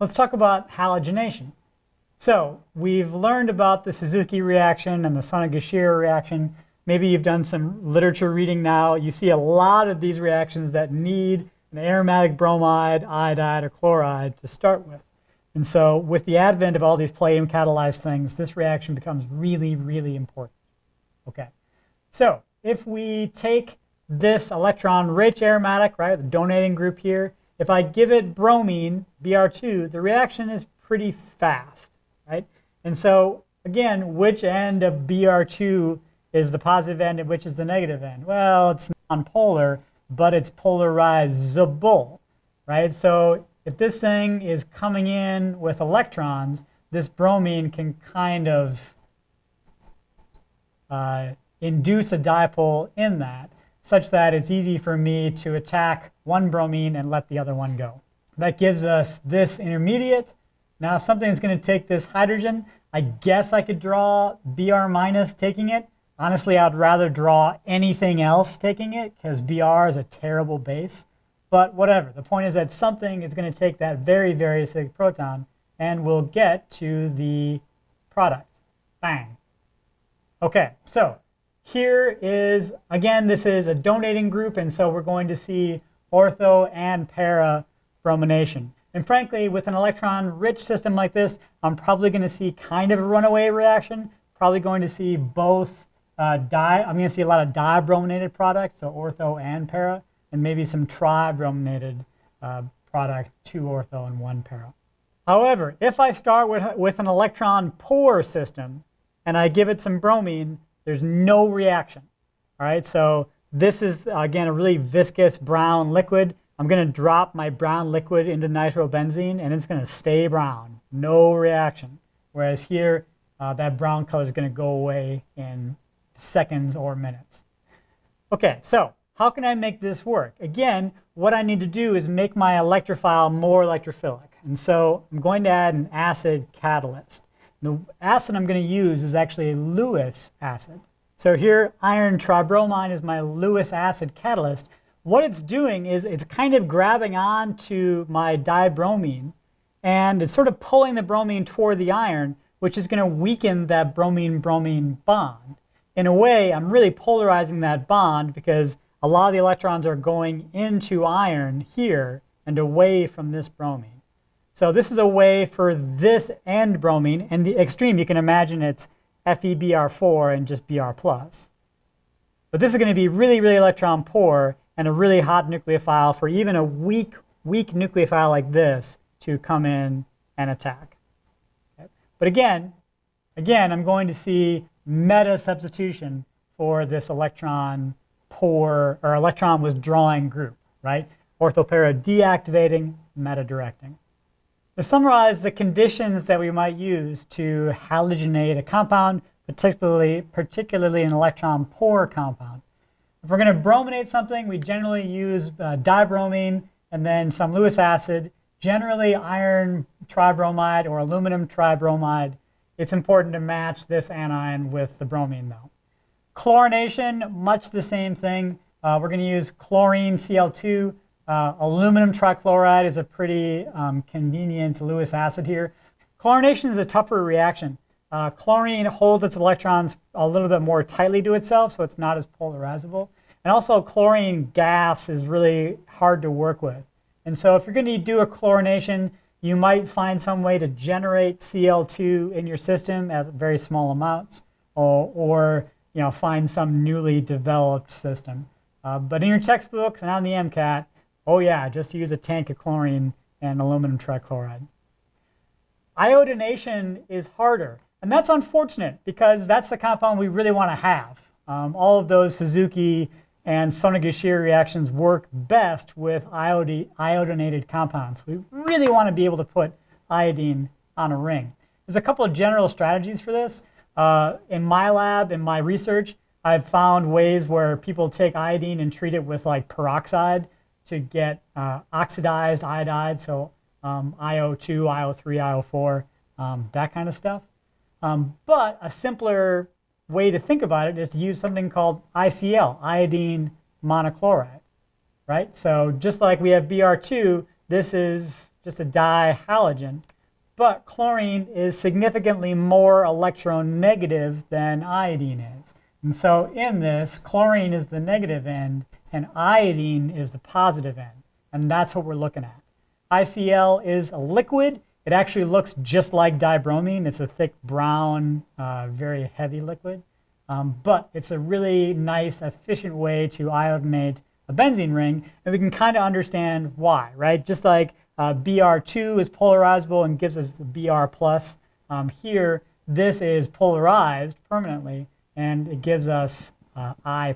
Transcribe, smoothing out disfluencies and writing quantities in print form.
Let's talk about halogenation. So we've learned about the Suzuki reaction and the Sonogashira reaction. Maybe you've done some literature reading now. You see a lot of these reactions that need an aromatic bromide, iodide, or chloride to start with. And so with the advent of all these palladium catalyzed things, this reaction becomes really, really important. Okay, so if we take this electron-rich aromatic, right, the donating group here, if I give it bromine, Br2, the reaction is pretty fast, right? And so, again, which end of Br2 is the positive end and which is the negative end? Well, it's nonpolar, but it's polarizable, right? So if this thing is coming in with electrons, this bromine can kind of induce a dipole in that, such that it's easy for me to attack one bromine and let the other one go. That gives us this intermediate. Now, if something's going to take this hydrogen, I guess I could draw Br minus taking it. Honestly, I'd rather draw anything else taking it because Br is a terrible base. But whatever. The point is that something is going to take that very, very acidic proton and we'll get to the product. Bang. Okay, so here is, again, this is a donating group, and so we're going to see ortho and para bromination. And frankly, with an electron-rich system like this, I'm probably going to see kind of a runaway reaction. Probably going to see both I'm going to see a lot of dibrominated products, so ortho and para, and maybe some tribrominated product, 2 ortho and 1 para. However, if I start with an electron-poor system and I give it some bromine, there's no reaction. All right, so this is, again, a really viscous brown liquid. I'm going to drop my brown liquid into nitrobenzene, and it's going to stay brown. No reaction. Whereas here, that brown color is going to go away in seconds or minutes. Okay, so how can I make this work? Again, what I need to do is make my electrophile more electrophilic. And so I'm going to add an acid catalyst. The acid I'm going to use is actually a Lewis acid. So here, iron tribromine is my Lewis acid catalyst. What it's doing is it's kind of grabbing onto my dibromine, and it's sort of pulling the bromine toward the iron, which is going to weaken that bromine-bromine bond. In a way, I'm really polarizing that bond because a lot of the electrons are going into iron here and away from this bromine. So this is a way for this end bromine, and the extreme, you can imagine it's FeBr4 and just Br+. But this is going to be really, really electron poor and a really hot nucleophile for even a weak nucleophile like this to come in and attack. Okay. But again, I'm going to see meta substitution for this electron poor or electron withdrawing group, right? Orthopara deactivating, meta directing. To summarize the conditions that we might use to halogenate a compound, particularly an electron-poor compound. If we're going to brominate something, we generally use dibromine and then some Lewis acid, generally iron tribromide or aluminum tribromide. It's important to match this anion with the bromine, though. Chlorination, much the same thing. We're going to use chlorine Cl2. Aluminum trichloride is a pretty convenient Lewis acid here. Chlorination is a tougher reaction. Chlorine holds its electrons a little bit more tightly to itself, so it's not as polarizable. And also, chlorine gas is really hard to work with. And so if you're going to do a chlorination, you might find some way to generate Cl2 in your system at very small amounts, or find some newly developed system. But in your textbooks and on the MCAT, oh yeah, just use a tank of chlorine and aluminum trichloride. Iodination is harder, and that's unfortunate because that's the compound we really want to have. All of those Suzuki and Sonogashira reactions work best with iodinated compounds. We really want to be able to put iodine on a ring. There's a couple of general strategies for this. In my lab, in my research, I've found ways where people take iodine and treat it with like peroxide to get oxidized iodide, so IO2, IO3, IO4, that kind of stuff. But a simpler way to think about it is to use something called ICL, iodine monochloride, right? So just like we have Br2, this is just a dihalogen. But chlorine is significantly more electronegative than iodine is. And so in this, chlorine is the negative end and iodine is the positive end. And that's what we're looking at. ICl is a liquid. It actually looks just like dibromine. It's a thick brown, very heavy liquid. But it's a really nice, efficient way to iodinate a benzene ring. And we can kind of understand why, right? Just like Br2 is polarizable and gives us the Br+. Here, this is polarized permanently, and it gives us I+.